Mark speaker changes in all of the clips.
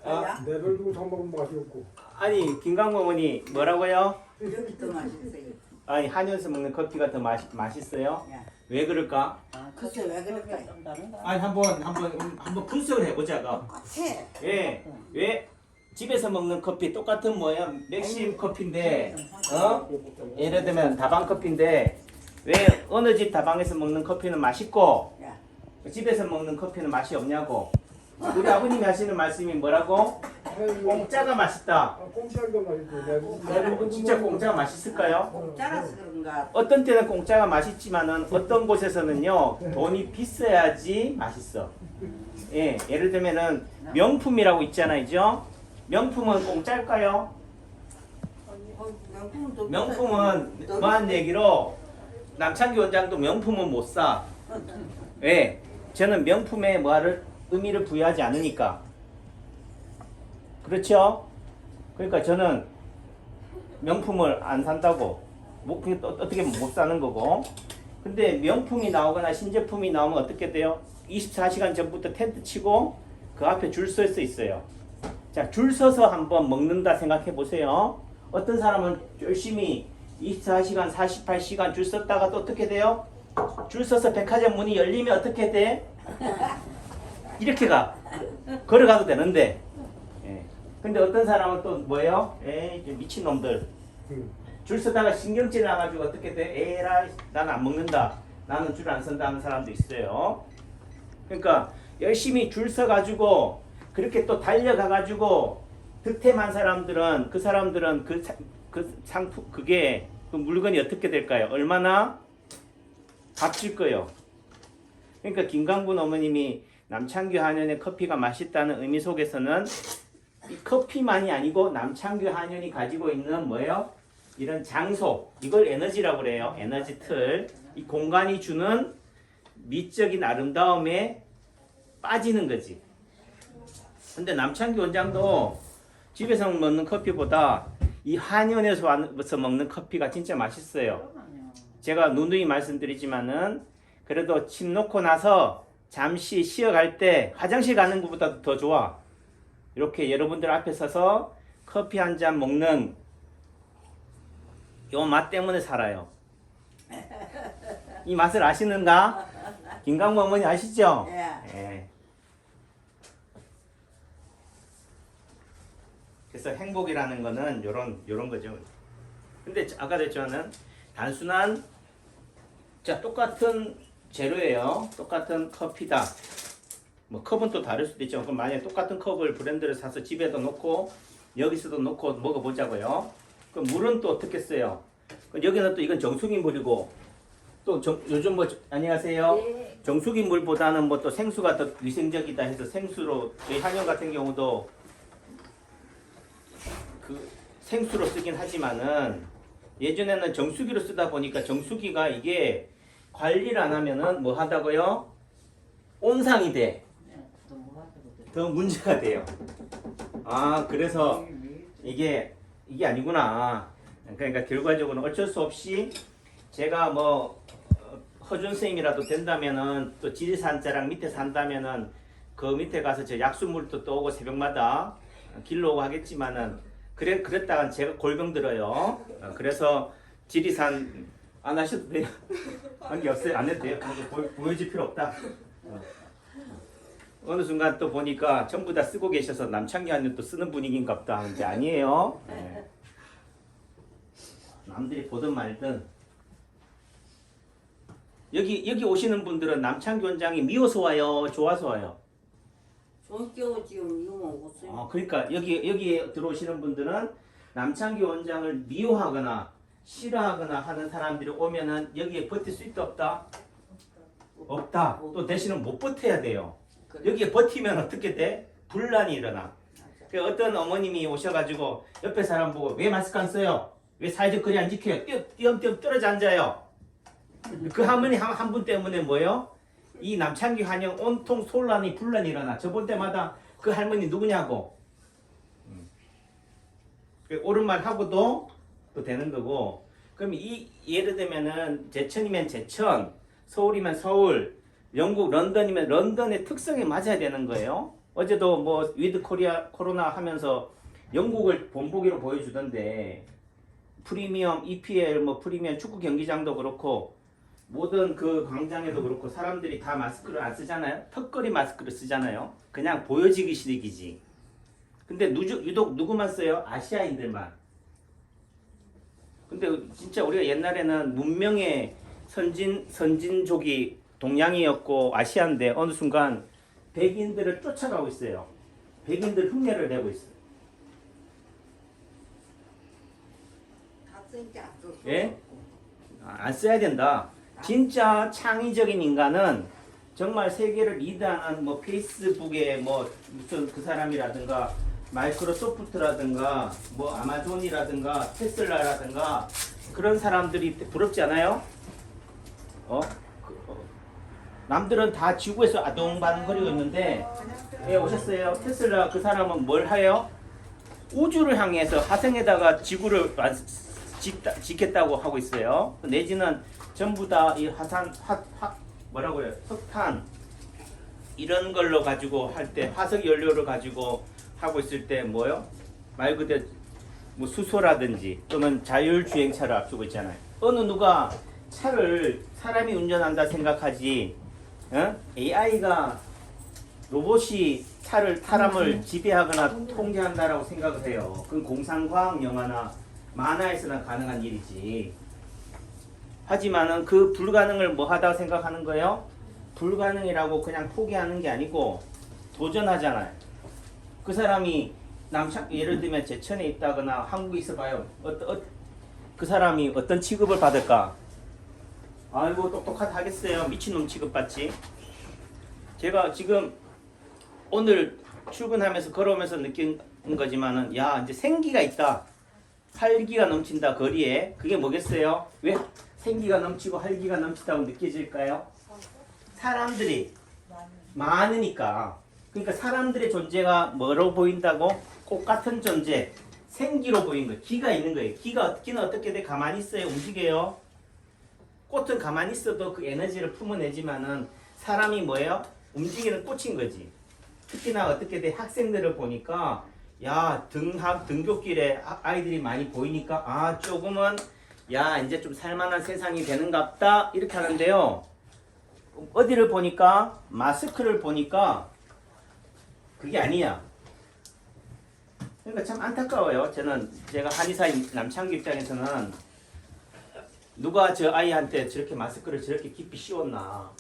Speaker 1: 아,
Speaker 2: 내를 두고 사 먹으면 맛이 없고.
Speaker 1: 아니 김강모 어머니 뭐라고요?
Speaker 3: 여기 더 맛있어요.
Speaker 1: 아니 한의원에서 먹는 커피가 더 맛있어요?
Speaker 3: 야,
Speaker 1: 왜 그럴까?
Speaker 3: 글쎄 왜 그럴까요?
Speaker 1: 아니 한번 분석을 해보자가.
Speaker 3: 해.
Speaker 1: 왜 집에서 먹는 커피 똑같은 뭐야 맥심 커피인데 예를 들면 다방 커피인데 왜 어느 집 다방에서 먹는 커피는 맛있고
Speaker 3: 야,
Speaker 1: 집에서 먹는 커피는 맛이 없냐고. 우리 아버님이 하시는 말씀이 뭐라고? 공짜가 맛있다.
Speaker 2: 공짜도 맛있고.
Speaker 1: 진짜 공짜가 맛있을까요?
Speaker 3: 짜라서 그런가?
Speaker 1: 어떤 때는 공짜가 맛있지만은 어떤 곳에서는요 돈이 비싸야지 맛있어. 예, 예를 들면은 명품이라고 있잖아요. 명품은 공짜일까요? 명품은 뭐한 얘기로 남창기 원장도 명품은 못 사. 왜? 저는 명품에 뭐를 의미를 부여하지 않으니까. 그렇죠? 그러니까 저는 명품을 안 산다고. 뭐 그게 또 어떻게 보면 못 사는 거고. 근데 명품이 나오거나 신제품이 나오면 어떻게 돼요? 24시간 전부터 텐트 치고 그 앞에 줄 설 수 있어요. 자, 줄 서서 한번 먹는다 생각해 보세요. 어떤 사람은 열심히 24시간, 48시간 줄 섰다가 또 어떻게 돼요? 줄 서서 백화점 문이 열리면 어떻게 돼? 이렇게 가. 걸어가도 되는데. 예. 근데 어떤 사람은 또 뭐예요? 에이, 미친놈들. 줄 서다가 신경질 나가지고 어떻게 돼? 에라, 나는 안 먹는다. 나는 줄 안 선다 하는 사람도 있어요. 그러니까 열심히 줄 서가지고 그렇게 또 달려가가지고 득템한 사람들은 그 사람들은 그 상품 그게 그 물건이 어떻게 될까요? 얼마나 값질 거요. 그러니까 김강분 어머님이 남창규 한연의 커피가 맛있다는 의미 속에서는 이 커피만이 아니고 남창규 한연이 가지고 있는 뭐예요? 이런 장소, 이걸 에너지라고 그래요. 에너지 틀. 이 공간이 주는 미적인 아름다움에 빠지는 거지. 근데 남창규 원장도 집에서 먹는 커피보다 이 한의원에서 먹는 커피가 진짜 맛있어요. 제가 누누이 말씀드리지만은 그래도 침 놓고 나서 잠시 쉬어갈 때 화장실 가는 것보다 더 좋아. 이렇게 여러분들 앞에 서서 커피 한 잔 먹는 요 맛 때문에 살아요. 이 맛을 아시는가? 김강모 어머니 아시죠? 예. 그래서 행복이라는 거는 요런 거죠. 근데 아까 했지만은 단순한 자 똑같은 재료예요. 똑같은 커피다. 뭐 컵은 또 다를 수도 있죠. 그럼 만약에 똑같은 컵을 브랜드를 사서 집에도 놓고 여기서도 놓고 먹어보자고요. 그럼 물은 또 어떻게 써요? 여기는 또 이건 정수기 물이고 또 요즘 뭐 안녕하세요.
Speaker 3: 네.
Speaker 1: 정수기 물보다는 뭐 또 생수가 더 위생적이다 해서 생수로 저희 한영 같은 경우도 그 생수로 쓰긴 하지만은 예전에는 정수기로 쓰다 보니까 정수기가 이게 관리를 안 하면은 뭐 하다고요? 온상이 돼. 더 문제가 돼요. 아 그래서 이게 아니구나. 그러니까 결과적으로 어쩔 수 없이 제가 뭐 허준 선생님이라도 된다면은 또 지리산자랑 밑에 산다면은 그 밑에 가서 저 약수물도 또 오고 새벽마다 길러 오고 하겠지만은 그랬다간 제가 골병 들어요. 그래서 지리산 안 하셔도 돼요. 관계 없어요. 안 해도 돼요. 보여줄 필요 없다. 어느 순간 또 보니까 전부 다 쓰고 계셔서 남창기 한도 쓰는 분위기인가 보다 하는데 아니에요. 네. 남들이 보든 말든 여기 오시는 분들은 남창기 원장이 미워서 와요, 좋아서 와요.
Speaker 3: 존경을 지금 이거 먹었어요.
Speaker 1: 그러니까 여기에 들어오시는 분들은 남창기 원장을 미워하거나 싫어하거나 하는 사람들이 오면은 여기에 버틸 수 있다 없다? 없다. 또 대신은 못 버텨야 돼요. 여기에 버티면 어떻게 돼? 분란이 일어나. 어떤 어머님이 오셔가지고 옆에 사람 보고 왜 마스크 안 써요? 왜 사회적 거리 안 지켜요? 띄엄띄엄 떨어져 앉아요. 그 할머니 한 분 때문에 뭐요? 이 남창기 한영 온통 혼란이 분란이 일어나. 저 볼 때마다 그 할머니 누구냐고. 옳은 말 하고도 또 되는 거고. 그럼 이 예를 들면은 제천이면 제천, 서울이면 서울, 영국 런던이면 런던의 특성에 맞아야 되는 거예요. 어제도 뭐 위드 코로나 하면서 영국을 본보기로 보여주던데 프리미엄 EPL 뭐 프리미엄 축구 경기장도 그렇고 모든 그 광장에도 그렇고 사람들이 다 마스크를 안 쓰잖아요. 턱걸이 마스크를 쓰잖아요. 그냥 보여지기 시기지. 근데 유독 누구만 써요? 아시아인들만. 근데 진짜 우리가 옛날에는 문명의 선진족이 동양이었고 아시아인데 어느 순간 백인들을 쫓아가고 있어요. 백인들 흉내를 내고 있어요.
Speaker 3: 다 쓰니까 안 써.
Speaker 1: 예? 안 써야 된다. 진짜 창의적인 인간은 정말 세계를 리드하는 뭐 페이스북에 뭐 무슨 그 사람이라든가 마이크로소프트라든가 뭐 아마존이라든가 테슬라라든가 그런 사람들이 부럽지 않아요? 남들은 다 지구에서 아동반거리고 있는데 예, 오셨어요. 테슬라 그 사람은 뭘 해요? 우주를 향해서 화성에다가 지구를 짓겠다고 하고 있어요. 내지는 전부 다 이 뭐라고 해요? 석탄 이런 걸로 가지고 할 때 화석 연료를 가지고 하고 있을 때 뭐요? 말 그대로 뭐 수소라든지 또는 자율주행차를 앞두고 있잖아요. 어느 누가 차를 사람이 운전한다 생각하지, AI가 로봇이 사람을 지배하거나 통제한다라고 생각을 해요. 그건 공상과학 영화나 만화에서나 가능한 일이지. 하지만은 그 불가능을 뭐 하다고 생각하는 거예요? 불가능이라고 그냥 포기하는 게 아니고 도전하잖아요. 그 사람이 예를 들면 제천에 있다거나 한국에 있어봐요. 그 사람이 어떤 취급을 받을까? 아이고 똑똑하다 하겠어요. 미친놈 취급받지. 제가 지금 오늘 출근하면서 걸어오면서 느낀 거지만은 야 이제 생기가 있다. 활기가 넘친다 거리에. 그게 뭐겠어요? 왜 생기가 넘치고 활기가 넘치다고 느껴질까요? 사람들이 많으니까. 그러니까 사람들의 존재가 뭐로 보인다고? 꽃 같은 존재, 생기로 보이는 거예요. 기가 있는 거예요. 기는 어떻게 돼? 가만히 있어요. 움직여요. 꽃은 가만히 있어도 그 에너지를 품어내지만은 사람이 뭐예요? 움직이는 꽃인 거지. 특히나 어떻게 돼? 학생들을 보니까 야 등굣길에 아이들이 많이 보이니까 아 조금은 야 이제 좀 살만한 세상이 되는갑다 이렇게 하는데요. 어디를 보니까 마스크를 보니까 그게 아니야. 그러니까 참 안타까워요. 제가 한의사인 남창규 입장에서는 누가 저 아이한테 저렇게 마스크를 저렇게 깊이 씌웠나.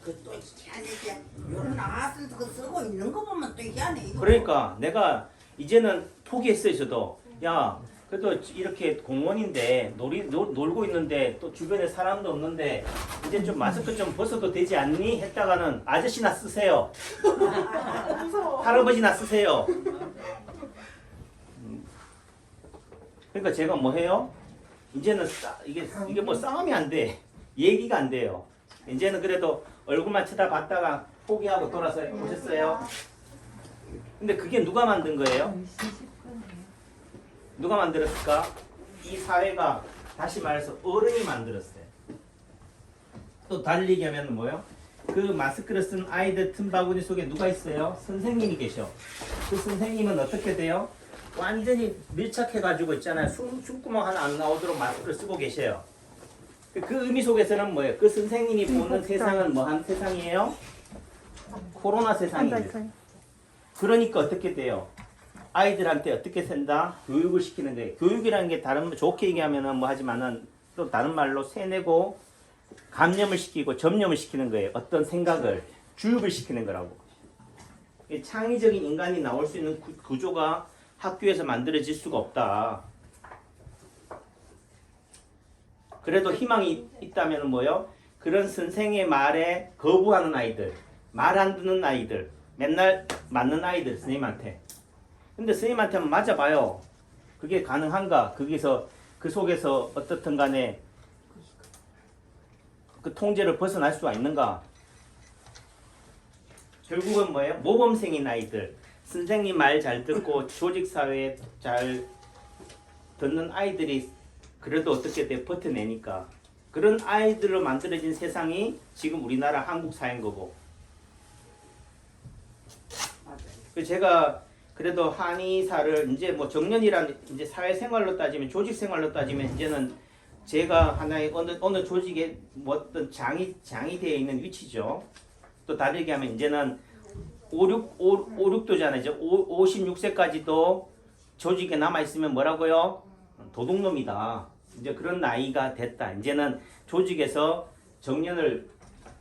Speaker 3: 그또 희한해. 요런 나와서 그 쓰고 있는 거 보면 또 희한해. 이거.
Speaker 1: 그러니까 내가 이제는 포기했어요. 저도 야 그래도 이렇게 공원인데 놀고 있는데 또 주변에 사람도 없는데 이제 좀 마스크 좀 벗어도 되지 않니? 했다가는 아저씨나 쓰세요. 할아버지나 쓰세요. 그러니까 제가 뭐 해요? 이제는 이게 뭐 싸움이 안 돼. 얘기가 안 돼요. 이제는 그래도 얼굴만 쳐다봤다가 포기하고 돌아서 오셨어요. 근데 그게 누가 만든 거예요? 누가 만들었을까? 이 사회가 다시 말해서 어른이 만들었어요. 또 달리 얘기하면 뭐예요? 그 마스크를 쓴 아이들 틈바구니 속에 누가 있어요? 선생님이 계셔. 그 선생님은 어떻게 돼요? 완전히 밀착해가지고 있잖아요. 숨구멍 하나 안 나오도록 마스크를 쓰고 계셔요. 그 의미 속에서는 뭐예요? 그 선생님이 보는 세상은 뭐한 세상이에요? 코로나 세상이에요. 그러니까 어떻게 돼요? 아이들한테 어떻게 산다? 교육을 시키는 거예요. 교육이라는 게 다른 좋게 얘기하면은 뭐 하지만은 또 다른 말로 세뇌고 감염을 시키고 점령을 시키는 거예요. 어떤 생각을 주입을 시키는 거라고. 창의적인 인간이 나올 수 있는 구조가 학교에서 만들어질 수가 없다. 그래도 희망이 있다면 뭐요? 그런 선생의 말에 거부하는 아이들, 말 안 듣는 아이들, 맨날 맞는 아이들 선생님한테. 근데 선생님한테 한번 맞아봐요. 그게 가능한가? 그 속에서 어떻든 간에 그 통제를 벗어날 수가 있는가? 결국은 뭐예요? 모범생인 아이들, 선생님 말 잘 듣고 조직사회에 잘 듣는 아이들이 그래도 어떻게 돼 버텨내니까 그런 아이들로 만들어진 세상이 지금 우리나라 한국 사회인 거고 그 제가 그래도 한의사를 이제 뭐 정년이란 이제 사회생활로 따지면 조직생활로 따지면 이제는 제가 하나의 어느 조직에 뭐 어떤 장이 되어 있는 위치죠. 또 다르게 하면 이제는 56도잖아요. 이제 56세까지도 조직에 남아 있으면 뭐라고요? 도둑놈이다. 이제 그런 나이가 됐다. 이제는 조직에서 정년을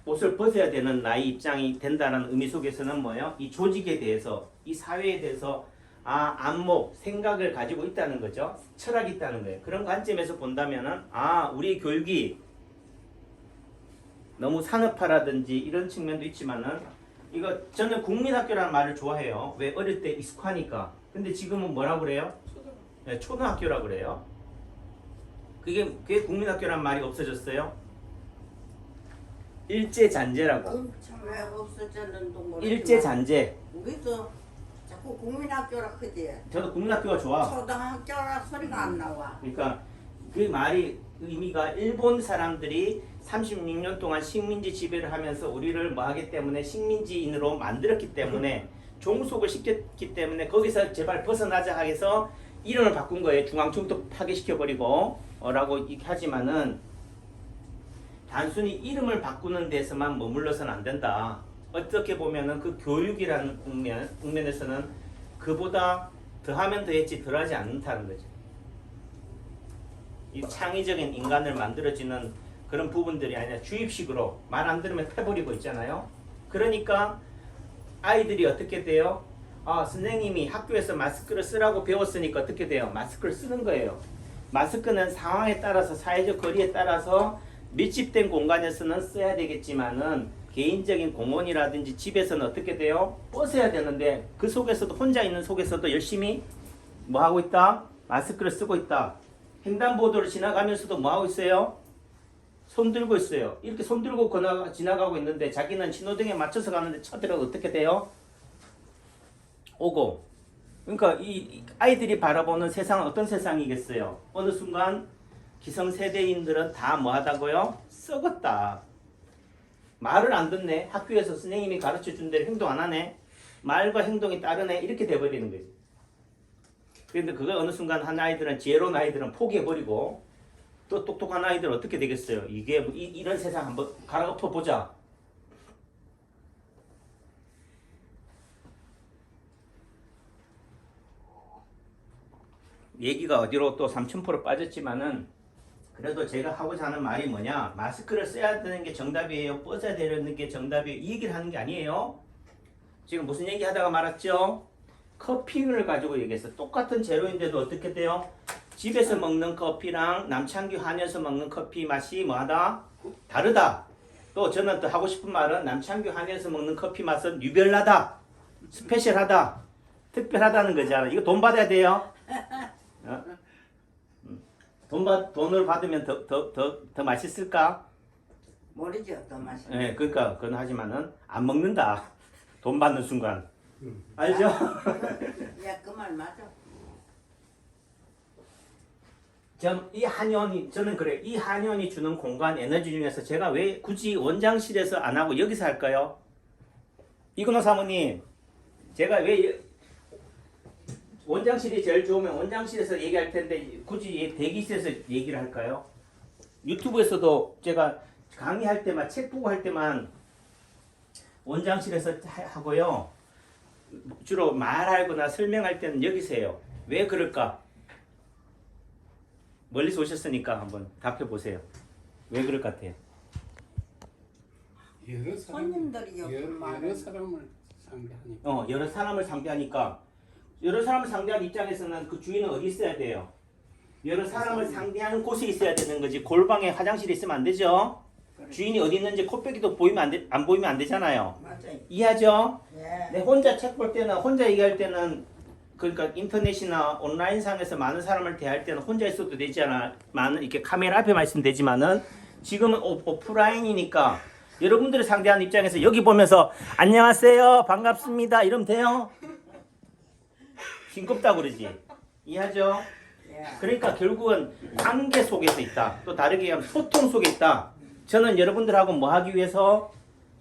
Speaker 1: 옷을 벗어야 되는 나이 입장이 된다는 의미 속에서는 뭐예요? 이 조직에 대해서, 이 사회에 대해서 안목, 생각을 가지고 있다는 거죠. 철학이 있다는 거예요. 그런 관점에서 본다면은 우리 교육이 너무 산업화라든지 이런 측면도 있지만은 이거 저는 국민학교라는 말을 좋아해요. 왜? 어릴 때 익숙하니까. 근데 지금은 뭐라고 그래요? 네, 초등학교라고 그래요. 그게 국민학교라는 말이 없어졌어요. 일제잔재라고.
Speaker 3: 엄청 왜 없어졌는도 모르지만
Speaker 1: 일제잔재.
Speaker 3: 우리도 자꾸 국민학교라 크지.
Speaker 1: 저도 국민학교가 좋아.
Speaker 3: 초등학교라 소리가 안 나와.
Speaker 1: 그러니까 그 말이 의미가 일본 사람들이 36년 동안 식민지 지배를 하면서 우리를 뭐 하기 때문에 식민지인으로 만들었기 때문에 종속을 시켰기 때문에 거기서 제발 벗어나자 해서 이름을 바꾼 거예요. 중앙청도 파괴시켜버리고 라고 이렇게 하지만은 단순히 이름을 바꾸는 데서만 머물러서는 안 된다. 어떻게 보면은 그 교육이라는 국면에서는 그보다 더하면 더했지 덜하지 않는다는 거죠. 이 창의적인 인간을 만들어지는 그런 부분들이 아니라 주입식으로 말 안 들으면 패버리고 있잖아요. 그러니까 아이들이 어떻게 돼요? 선생님이 학교에서 마스크를 쓰라고 배웠으니까 어떻게 돼요? 마스크를 쓰는 거예요. 마스크는 상황에 따라서 사회적 거리에 따라서 밀집된 공간에서는 써야 되겠지만은 개인적인 공원이라든지 집에서는 어떻게 돼요? 벗어야 되는데 그 속에서도 혼자 있는 속에서도 열심히 뭐 하고 있다? 마스크를 쓰고 있다. 횡단보도를 지나가면서도 뭐 하고 있어요? 손 들고 있어요. 이렇게 손 들고 지나가고 있는데 자기는 신호등에 맞춰서 가는데 차들은 어떻게 돼요? 오고. 그러니까 이 아이들이 바라보는 세상은 어떤 세상이겠어요? 어느 순간 기성세대인들은 다 뭐 하다고요? 썩었다. 말을 안 듣네. 학교에서 선생님이 가르쳐준 대로 행동 안 하네. 말과 행동이 다르네. 이렇게 돼버리는 거지. 그런데 그걸 어느 순간 한 아이들은 지혜로운 아이들은 포기해버리고 또 똑똑한 아이들은 어떻게 되겠어요? 이게 이런 세상 한번 갈아엎어 보자. 얘기가 어디로 또 3000% 빠졌지만은 그래도 제가 하고자 하는 말이 뭐냐? 마스크를 써야 되는 게 정답이에요. 벗어야 되는 게 정답이에요. 이 얘기를 하는 게 아니에요. 지금 무슨 얘기 하다가 말았죠? 커피를 가지고 얘기했어. 똑같은 재료인데도 어떻게 돼요? 집에서 먹는 커피랑 남창규 한에서 먹는 커피 맛이 뭐하다? 다르다. 또 저는 또 하고 싶은 말은 남창규 한에서 먹는 커피 맛은 유별나다. 스페셜하다. 특별하다는 거잖아. 이거 돈 받아야 돼요. 돈을 받으면 더 맛있을까?
Speaker 3: 모르죠, 더 맛있어.
Speaker 1: 네, 그러니까 그건 하지만은 안 먹는다. 돈 받는 순간. 알죠?
Speaker 3: 야, 그 말 맞아.
Speaker 1: 저는 그래. 이 한의원이 주는 공간 에너지 중에서 제가 왜 굳이 원장실에서 안 하고 여기서 할까요? 이근호 사모님, 제가 왜 원장실이 제일 좋으면 원장실에서 얘기할 텐데 굳이 대기실에서 얘기를 할까요? 유튜브에서도 제가 강의할 때만 책 보고 할 때만 원장실에서 하고요. 주로 말하거나 설명할 때는 여기서 해요. 왜 그럴까? 멀리서 오셨으니까 한번 답해 보세요. 왜 그럴 것 같아요?
Speaker 3: 손님들이
Speaker 4: 여러 사람을 상대하니까.
Speaker 1: 여러 사람을 상대하니까 여러 사람을 상대하는 입장에서는 그 주인은 어디 있어야 돼요? 여러 사람을 상대하는 곳에 있어야 되는 거지. 골방에 화장실에 있으면 안 되죠. 주인이 어디 있는지 코빼기도 안 보이면 안 되잖아요.
Speaker 3: 맞아요.
Speaker 1: 이해하죠?
Speaker 3: 예.
Speaker 1: 내 혼자 책 볼 때는 혼자 얘기할 때는 그러니까 인터넷이나 온라인상에서 많은 사람을 대할 때는 혼자 있어도 되잖아. 많은 이렇게 카메라 앞에만 있으면 되지만은 지금은 오프라인이니까 여러분들을 상대하는 입장에서 여기 보면서 안녕하세요, 반갑습니다 이러면 돼요? 싱겁다고 그러지. 이해하죠?
Speaker 3: 예.
Speaker 1: 그러니까 결국은 관계 속에서 있다. 또 다르게 얘기하면 소통 속에 있다. 저는 여러분들하고 뭐 하기 위해서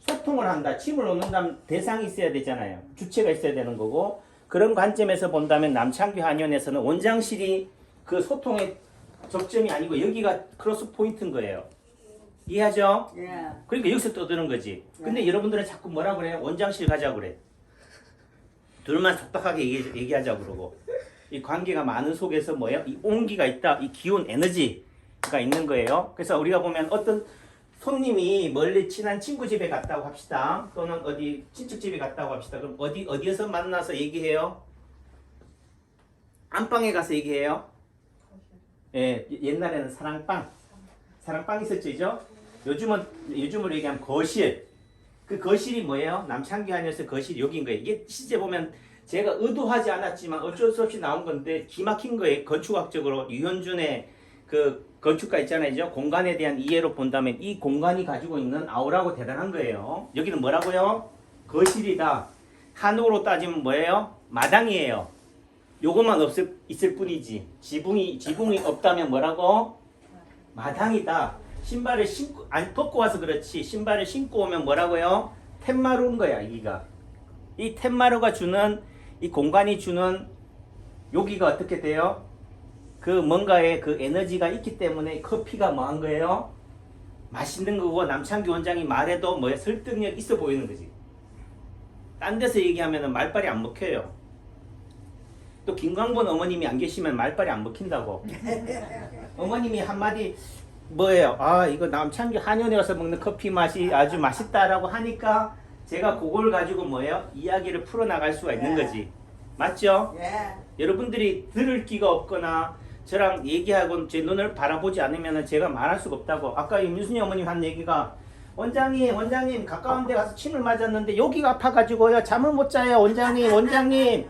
Speaker 1: 소통을 한다. 침을 놓는다면 대상이 있어야 되잖아요. 주체가 있어야 되는 거고 그런 관점에서 본다면 남창규 한의원에서는 원장실이 그 소통의 접점이 아니고 여기가 크로스 포인트인 거예요. 이해하죠?
Speaker 3: 예.
Speaker 1: 그러니까 여기서 떠드는 거지. 근데 여러분들은 자꾸 뭐라 그래요? 원장실 가자고 그래. 둘만 적당하게 얘기하자고 그러고. 이 관계가 많은 속에서 뭐예요? 이 온기가 있다. 이 기운, 에너지가 있는 거예요. 그래서 우리가 보면 어떤 손님이 멀리 친한 친구 집에 갔다고 합시다. 또는 어디 친척 집에 갔다고 합시다. 그럼 어디에서 만나서 얘기해요? 안방에 가서 얘기해요? 예, 옛날에는 사랑방 있었죠? 요즘으로 얘기하면 거실. 그 거실이 뭐예요? 남창규 한의원에서 거실이 여기인 거예요. 이게 실제 보면 제가 의도하지 않았지만 어쩔 수 없이 나온 건데 기막힌 거예요. 건축학적으로 유현준의 그 건축가 있잖아요. 공간에 대한 이해로 본다면 이 공간이 가지고 있는 아우라고 대단한 거예요. 여기는 뭐라고요? 거실이다. 한국어로 따지면 뭐예요? 마당이에요. 요것만 있을 뿐이지. 지붕이 없다면 뭐라고? 마당이다. 신발을 신고 벗고 와서 그렇지. 신발을 신고 오면 뭐라고요? 텐마루인 거야. 여기가. 이 텐마루가 주는 이 공간이 주는 여기가 어떻게 돼요? 그 뭔가의 그 에너지가 있기 때문에 커피가 뭐 한 거예요? 맛있는 거고 남창규 원장이 말해도 뭐야 설득력 있어 보이는 거지. 딴 데서 얘기하면 말빨이 안 먹혀요. 또 김광본 어머님이 안 계시면 말빨이 안 먹힌다고. 어머님이 한마디 뭐예요? 아 이거 남창규 한의원에 와서 먹는 커피 맛이 아주 맛있다라고 하니까 제가 그걸 가지고 뭐예요? 이야기를 풀어나갈 수가 있는 거지. 맞죠?
Speaker 3: 예.
Speaker 1: 여러분들이 들을 기가 없거나 저랑 얘기하고 제 눈을 바라보지 않으면 제가 말할 수가 없다고. 아까 윤순이 어머님 한 얘기가 원장님 가까운 데 가서 침을 맞았는데 여기가 아파가지고요 잠을 못 자요 원장님.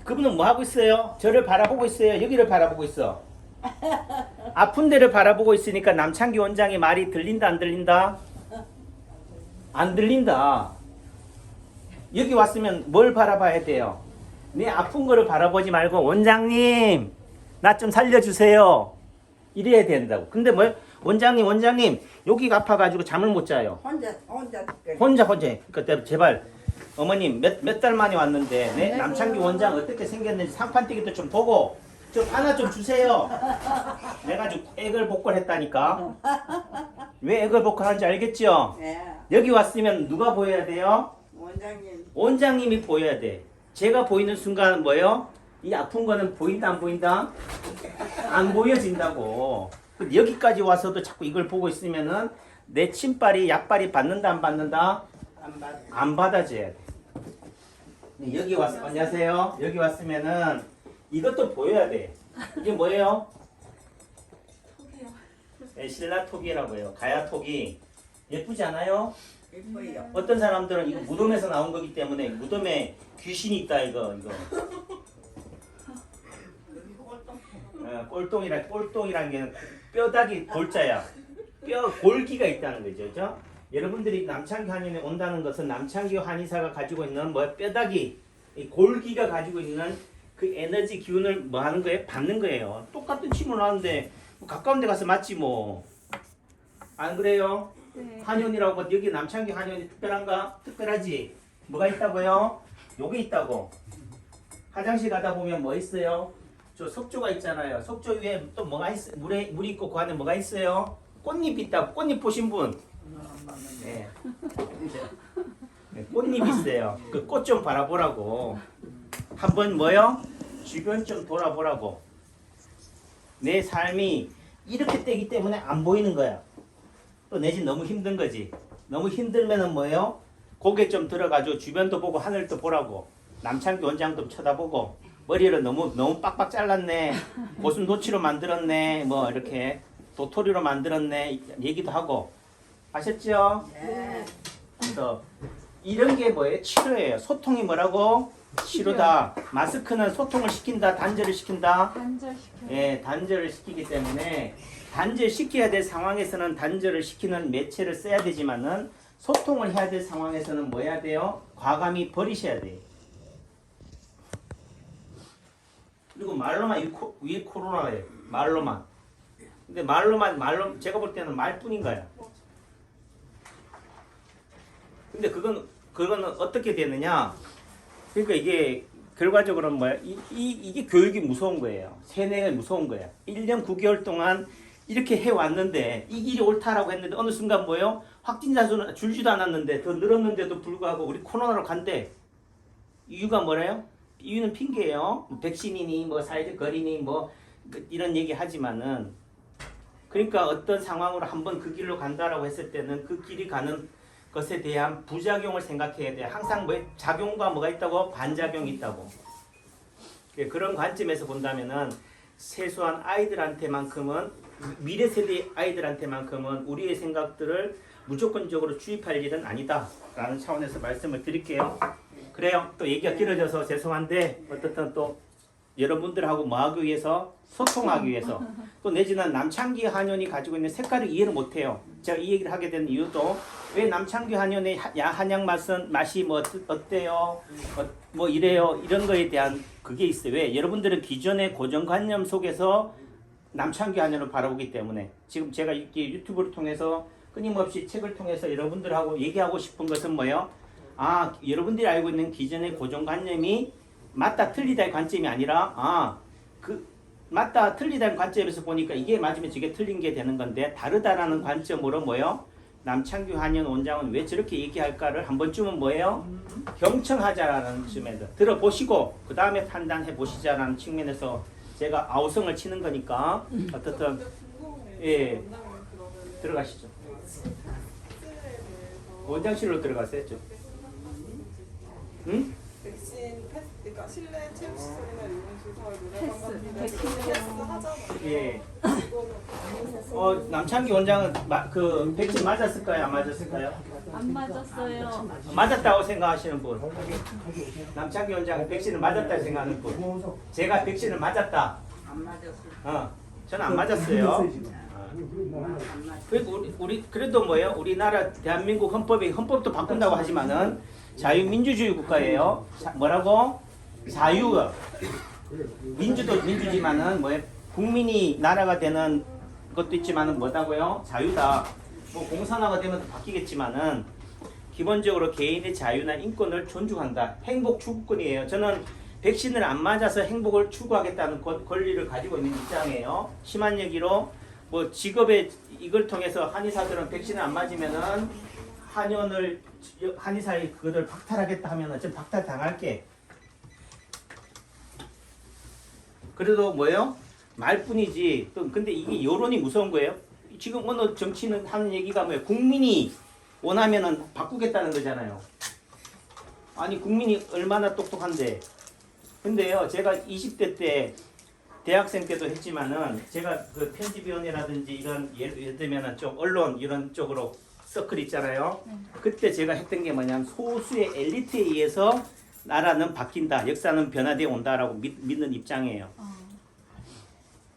Speaker 1: 그분은 뭐 하고 있어요? 저를 바라보고 있어요. 여기를 바라보고 있어. 아픈 데를 바라보고 있으니까 남창규 원장의 말이 들린다 안 들린다? 안 들린다. 여기 왔으면 뭘 바라봐야 돼요? 내 아픈 거를 바라보지 말고 원장님 나 좀 살려주세요. 이래야 된다고. 근데 뭐 원장님 여기가 아파가지고 잠을 못 자요. 혼자. 그러니까 제발 어머님 몇 달 만에 왔는데 네? 남창규 원장 어떻게 생겼는지 상판뛰기도 좀 보고 좀 하나 좀 주세요. 내가 좀 애걸복걸했다니까. 왜 애걸복걸하는지 알겠죠?
Speaker 3: 예.
Speaker 1: 여기 왔으면 누가 보여야 돼요?
Speaker 3: 원장님.
Speaker 1: 원장님이 보여야 돼. 제가 보이는 순간 뭐예요? 이 아픈 거는 보인다 안 보인다? 안 보여진다고. 여기까지 와서도 자꾸 이걸 보고 있으면은 내 침발이 약발이 받는다 안 받는다? 안 받아줘야 돼. 여기 왔 안녕하세요. 여기 왔으면은 이것도 보여야 돼. 이게 뭐예요?
Speaker 5: 톡이요.
Speaker 1: 네, 신라톡이라고 해요. 가야톡이 예쁘지 않아요?
Speaker 3: 예뻐요.
Speaker 1: 어떤 사람들은 이거 무덤에서 나온 거기 때문에 무덤에 귀신이 있다 이거. 꼴똥이라는 게 뼈다귀 골자야. 뼈 골기가 있다는 거죠, 그죠? 여러분들이 남창규 한의원에 온다는 것은 남창규 한의사가 가지고 있는 뭐 뼈다귀, 이 골기가 가지고 있는 그 에너지 기운을 뭐 하는 거예요? 받는 거예요. 똑같은 침을 하는데 뭐 가까운 데 가서 맞지 뭐. 안 그래요?
Speaker 5: 네.
Speaker 1: 한의원이라고 뭐 여기 남창규 한의원이 특별한가? 특별하지. 뭐가 있다고요? 요게 있다고. 화장실 가다 보면 뭐 있어요? 저 석조가 있잖아요. 석조 위에 또 뭐가 있어? 물이 있고 그 안에 뭐가 있어요? 꽃잎 있다고. 꽃잎 보신 분? 네. 네, 꽃잎 있어요. 그 꽃 좀 바라보라고. 한번 뭐요? 주변 좀 돌아보라고. 내 삶이 이렇게 되기 때문에 안 보이는 거야. 또 내지 너무 힘든 거지. 너무 힘들면은 뭐예요? 고개 좀 들어가지고 주변도 보고 하늘도 보라고. 남창규 원장도 쳐다보고 머리를 너무 빡빡 잘랐네. 고슴도치로 만들었네. 뭐 이렇게 도토리로 만들었네. 얘기도 하고. 아셨죠?
Speaker 3: 예.
Speaker 1: 그래서 이런 게 뭐예요? 치료예요. 소통이 뭐라고? 치료다. 마스크는 소통을 시킨다. 단절을 시킨다.
Speaker 5: 단절시켜요.
Speaker 1: 예, 단절을 시키기 때문에 단절시켜야 될 상황에서는 단절을 시키는 매체를 써야 되지만은 소통을 해야 될 상황에서는 뭐 해야 돼요? 과감히 버리셔야 돼요. 그리고 말로만 위 코로나예요. 말로만. 근데 말로 제가 볼 때는 말뿐인 거야. 근데 그거는 어떻게 되느냐? 그러니까 이게 결과적으로는 뭐야? 이게 교육이 무서운 거예요. 세뇌가 무서운 거예요. 1년 9개월 동안 이렇게 해왔는데 이 길이 옳다라고 했는데 어느 순간 뭐예요? 확진자 수는 줄지도 않았는데 더 늘었는데도 불구하고 우리 코로나로 간대. 이유가 뭐래요? 이유는 핑계예요. 백신이니 뭐 사회적 거리니 뭐 이런 얘기 하지만은 그러니까 어떤 상황으로 한번 그 길로 간다라고 했을 때는 그 길이 가는 것에 대한 부작용을 생각해야 돼. 항상 뭐 작용과 뭐가 있다고? 반작용이 있다고. 그런 관점에서 본다면은 세수한 아이들한테만큼은 미래 세대 아이들한테만큼은 우리의 생각들을 무조건적으로 주입할 일은 아니다라는 차원에서 말씀을 드릴게요. 그래요. 또 얘기가 길어져서 죄송한데 어떻든 또 여러분들하고 뭐 하기 위해서 소통하기 위해서 또 내지는 남창기 한의원이 가지고 있는 색깔을 이해를 못해요. 제가 이 얘기를 하게 된 이유도 왜 남창기 한의원의 한약 맛이 뭐 어때요? 뭐 이래요? 이런 거에 대한 그게 있어요. 왜? 여러분들은 기존의 고정관념 속에서 남창기 한의원을 바라보기 때문에 지금 제가 이렇게 유튜브를 통해서 끊임없이 책을 통해서 여러분들하고 얘기하고 싶은 것은 뭐예요? 아, 여러분들이 알고 있는 기존의 고정관념이 맞다 틀리다의 관점이 아니라 맞다 틀리다는 관점에서 보니까 이게 맞으면 저게 틀린 게 되는 건데 다르다라는 관점으로 뭐예요? 남창규 한의원 원장은 왜 저렇게 얘기할까를 한 번쯤은 뭐예요? 경청하자라는 측면에서 들어보시고 그 다음에 판단해 보시자라는 측면에서 제가 아우성을 치는 거니까 어떻든 예 들어가시죠. 원장실로 들어가세요. 응?
Speaker 5: 백신 패스, 그러니까 실내 체육시설이나 이런 시설, 노래방 같은 데 패스 하잖아.
Speaker 1: 예. 남창기 원장은 그 백신 맞았을까요? 안 맞았을까요?
Speaker 6: 안 맞았어요.
Speaker 1: 맞았다고 생각하시는 분. 남창기 원장은 백신을 맞았다고 생각하는 분. 제가 백신을 맞았다.
Speaker 3: 안 맞았어.
Speaker 1: 저는 안 맞았어요. 그리고 우리 그래도 뭐예요? 우리나라 대한민국 헌법도 바꾼다고 하지만은 자유민주주의 국가예요. 뭐라고? 자유가 민주도 민주지만은 뭐예요? 국민이 나라가 되는 것도 있지만은 뭐다고요? 자유다. 뭐 공산화가 되면 또 바뀌겠지만은 기본적으로 개인의 자유나 인권을 존중한다. 행복 추구권이에요. 저는 백신을 안 맞아서 행복을 추구하겠다는 권리를 가지고 있는 입장이에요. 심한 얘기로 뭐 직업에 이걸 통해서 한의사들은 백신을 안 맞으면은 한의사의 그거를 박탈하겠다 하면은 좀 박탈 당할게. 그래도 뭐예요? 말뿐이지. 또 근데 이게 여론이 무서운 거예요. 지금 어느 정치는 하는 얘기가 뭐예요? 국민이 원하면은 바꾸겠다는 거잖아요. 아니 국민이 얼마나 똑똑한데. 근데요, 제가 20대 때 대학생 때도 했지만은 제가 그 편집위원회라든지 이런 예를 들면은 좀 언론 이런 쪽으로 서클 있잖아요. 그때 제가 했던 게 뭐냐면 소수의 엘리트에 의해서 나라는 바뀐다, 역사는 변화되어 온다라고 믿는 입장이에요.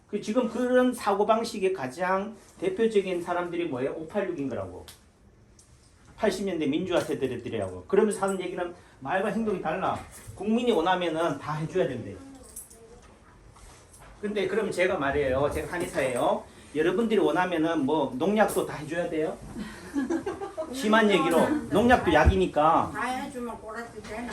Speaker 1: 그 지금 그런 사고 방식의 가장 대표적인 사람들이 뭐예요? 586인 거라고. 80년대 민주화 세대들이라고. 그러면서 하는 얘기는 말과 행동이 달라. 국민이 원하면은 다 해줘야 된대. 근데 그러면 제가 말이에요. 제가 한의사예요. 여러분들이 원하면은 뭐 농약도 다 해줘야 돼요. 심한 얘기로 농약도 약이니까.
Speaker 3: 다 해주면 꼬라지 되나?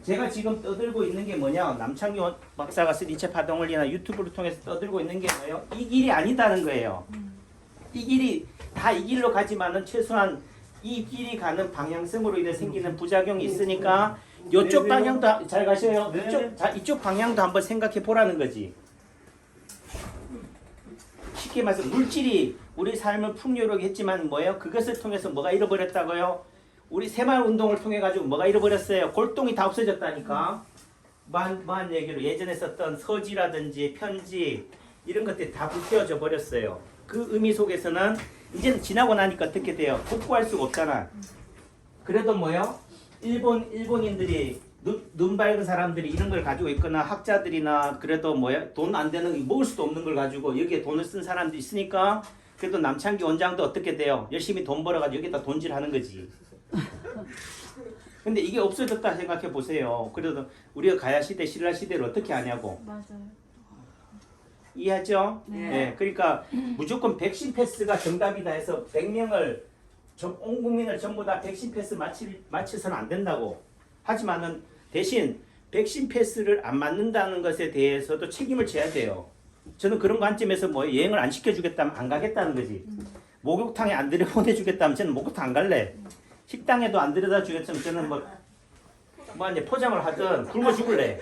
Speaker 1: 제가 지금 떠들고 있는 게 뭐냐? 남창규 박사가 쓴 이체 파동원리나 유튜브를 통해서 떠들고 있는 게 뭐예요? 이 길이 아니다는 거예요. 이 길이 다 이 길로 가지만은 최소한 이 길이 가는 방향성으로 인해 생기는 부작용이 있으니까 이쪽 방향도 잘 가셔요. 이쪽 방향도 한번 생각해 보라는 거지. 쉽게 말해서 물질이 우리 삶을 풍요롭게 했지만 뭐예요? 그것을 통해서 뭐가 잃어버렸다고요? 우리 새마을 운동을 통해 가지고 뭐가 잃어버렸어요? 골동이 다 없어졌다니까. 뭐한 얘기로 예전에 썼던 서지라든지 편지 이런 것들이 다 불태워져 버렸어요. 그 의미 속에서는 이제는 지나고 나니까 어떻게 돼요? 복구할 수가 없잖아. 그래도 뭐요? 일본인들이 눈 밝은 사람들이 이런 걸 가지고 있거나 학자들이나 그래도 뭐야 돈 안 되는 먹을 수도 없는 걸 가지고 여기에 돈을 쓴 사람도 있으니까 그래도 남창기 원장도 어떻게 돼요? 열심히 돈 벌어가지고 여기다 돈질하는 거지. 근데 이게 없어졌다 생각해 보세요. 그래도 우리가 가야 시대, 신라 시대를 어떻게 하냐고.
Speaker 6: 맞아요.
Speaker 1: 이해하죠?
Speaker 6: 네.
Speaker 1: 네. 그러니까 무조건 백신 패스가 정답이다 해서 100명을 온 국민을 전부 다 백신 패스 맞춰서는 안 된다고. 하지만은 대신 백신 패스를 안 맞는다는 것에 대해서도 책임을 져야 돼요. 저는 그런 관점에서 뭐 여행을 안 시켜주겠다면 안 가겠다는 거지. 목욕탕에 안 들여보내주겠다면 저는 목욕탕 안 갈래. 식당에도 안 들여다 주겠으면 저는 뭐 이제 포장을 하든 굶어 죽을래.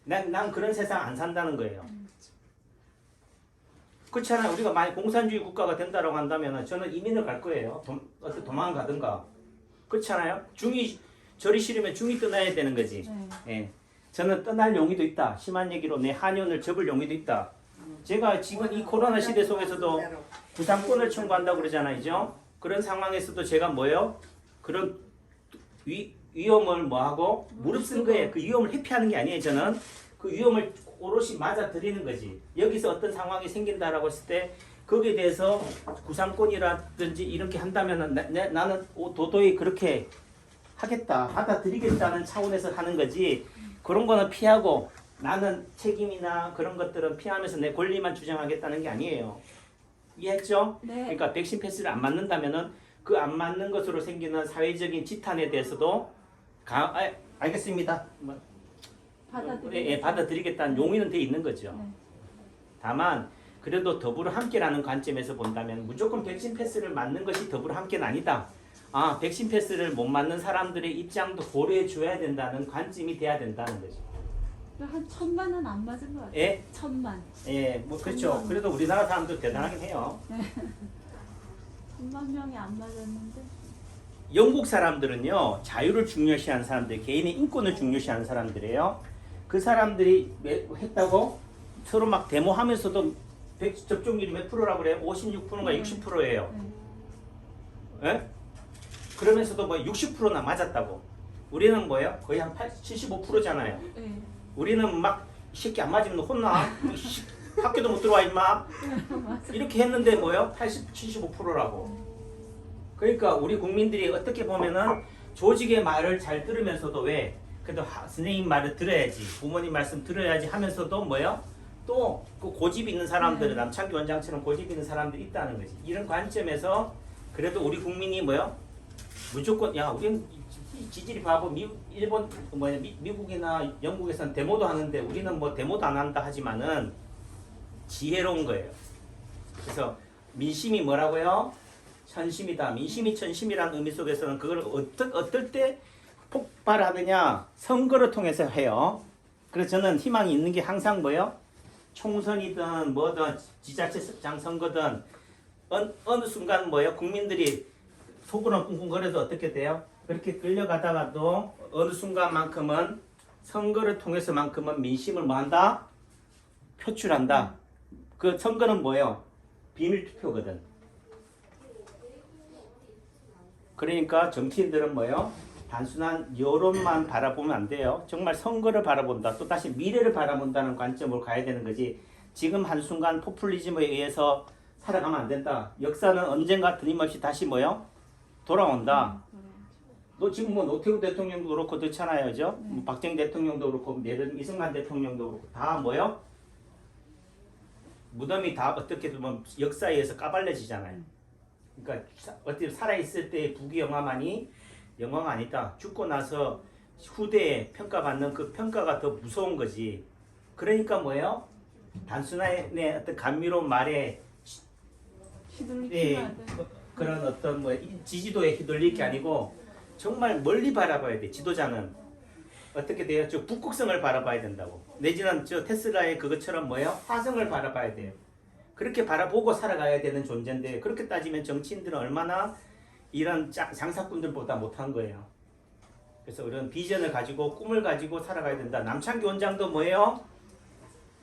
Speaker 1: 난 그런 세상 안 산다는 거예요. 그렇잖아요. 우리가 만약 공산주의 국가가 된다고 한다면 저는 이민을 갈 거예요. 어떻게 도망가든가. 그렇잖아요. 절이 싫으면 중이 떠나야 되는 거지. 예. 저는 떠날 용의도 있다. 심한 얘기로 내 한연을 접을 용의도 있다. 제가 지금 이 코로나 시대 속에서도 구상권을 청구한다고 그러잖아요. 그런 상황에서도 제가 뭐예요? 그런 위험을 뭐하고 무릅쓴 거예요. 그 위험을 회피하는 게 아니에요. 저는 그 위험을 오롯이 맞아들이는 거지. 여기서 어떤 상황이 생긴다라고 했을 때 거기에 대해서 구상권이라든지 이렇게 한다면 나는 도도히 그렇게 하겠다, 받아들이겠다는 차원에서 하는 거지. 그런 거는 피하고 나는 책임이나 그런 것들은 피하면서 내 권리만 주장하겠다는 게 아니에요. 이해했죠?
Speaker 6: 네.
Speaker 1: 그러니까 백신 패스를 안 맞는다면은 그 안 맞는 것으로 생기는 사회적인 지탄에 대해서도 알겠습니다. 받아들이겠다는 용의는 돼 있는 거죠.
Speaker 6: 네.
Speaker 1: 다만 그래도 더불어 함께라는 관점에서 본다면 무조건 백신 패스를 맞는 것이 더불어 함께는 아니다. 백신 패스를 못 맞는 사람들의 입장도 고려해 줘야 된다는 관점이 돼야 된다는 거죠.
Speaker 6: 한 1000만은 안 맞은 것 같아요.
Speaker 1: 예?
Speaker 6: 1000만.
Speaker 1: 예, 뭐 그렇죠. 그래도 우리나라 사람들 대단하긴 해요.
Speaker 6: 10만 명이 안 맞았는데.
Speaker 1: 영국 사람들은요, 자유를 중요시하는 사람들, 개인의 인권을 중요시하는 사람들이에요. 그 사람들이 했다고 서로 막 데모하면서도 접종률이 몇 프로라고 그래요? 56%인가 60%예요. 예? 그러면서도 뭐 60%나 맞았다고. 우리는 뭐예요? 거의 한 75%잖아요.
Speaker 6: 네.
Speaker 1: 우리는 막 이 새끼 안 맞으면 혼나. 학교도 못 들어와 임마. 이렇게 했는데 뭐예요? 75%라고. 그러니까 우리 국민들이 어떻게 보면은 조직의 말을 잘 들으면서도 왜 그래도 선생님 말을 들어야지, 부모님 말씀 들어야지 하면서도 뭐예요? 또 그 고집 있는 사람들은 남창기 원장처럼 고집 있는 사람들이 있다는 거지. 이런 관점에서 그래도 우리 국민이 뭐예요? 무조건 우리는 지질이 바보 일본 미국이나 영국에서는 데모도 하는데 우리는 뭐 데모도 안 한다 하지만은 지혜로운 거예요. 그래서 민심이 뭐라고요? 천심이다. 민심이 천심이라는 의미 속에서는 그걸 어떨 때 폭발하느냐? 선거를 통해서 해요. 그래서 저는 희망이 있는 게 항상 뭐예요? 총선이든 뭐든 지자체장 선거든 어느 순간 뭐예요? 국민들이 속으로 쿵쿵거려도 어떻게 돼요? 그렇게 끌려가다가도 어느 순간만큼은 선거를 통해서만큼은 민심을 뭐한다? 표출한다. 그 선거는 뭐예요? 비밀투표거든. 그러니까 정치인들은 뭐예요? 단순한 여론만 바라보면 안 돼요. 정말 선거를 바라본다. 또 다시 미래를 바라본다는 관점으로 가야 되는 거지. 지금 한순간 포퓰리즘에 의해서 살아가면 안 된다. 역사는 언젠가 끊임없이 다시 뭐예요? 돌아온다. 너 지금 뭐 노태우 대통령도 그렇고 그렇잖아요. 그죠? 뭐 박정희 대통령도 그렇고 이승만 대통령도 그렇고 다 뭐예요? 무덤이 다 어떻게 보면 역사에 의해서 까발려지잖아요. 그러니까 어떻게 살아있을 때의 부귀영화만이 영화가 아니다. 죽고 나서 후대에 평가받는 그 평가가 더 무서운 거지. 그러니까 뭐예요? 단순한 어떤 감미로운 말에 그런 어떤 뭐 지지도에 휘둘릴 게 아니고 정말 멀리 바라봐야 돼. 지도자는 어떻게 돼요? 저 북극성을 바라봐야 된다고. 내지는 저 테슬라의 그것처럼 뭐예요? 화성을 바라봐야 돼요. 그렇게 바라보고 살아가야 되는 존재인데 그렇게 따지면 정치인들은 얼마나 이런 장사꾼들보다 못한 거예요. 그래서 이런 비전을 가지고 꿈을 가지고 살아가야 된다. 남창기 원장도 뭐예요?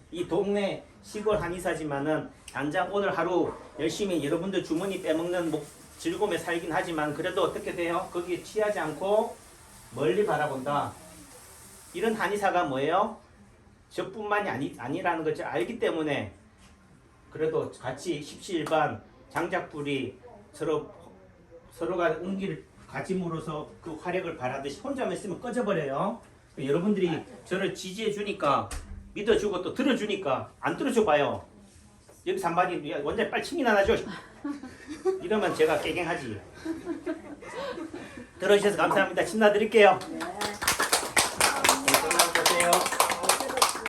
Speaker 1: 이 동네 시골 한의사지만은 당장 오늘 하루 열심히 여러분들 주머니 빼먹는 즐거움에 살긴 하지만 그래도 어떻게 돼요? 거기에 취하지 않고 멀리 바라본다. 이런 한의사가 뭐예요? 저뿐만이 아니라는 것을 알기 때문에 그래도 같이 십시일반 장작불이 서로가 운기를 가짐으로써 그 활약을 발하듯이 혼자만 있으면 꺼져버려요. 여러분들이 저를 지지해 주니까 믿어주고 또 들어주니까 안 들어줘 봐요. 여기서 한마디 원장님 빨리 침이나 나죠. 이러면 제가 깨갱하지. 들어주셔서 감사합니다. 신나드릴게요.
Speaker 3: 네.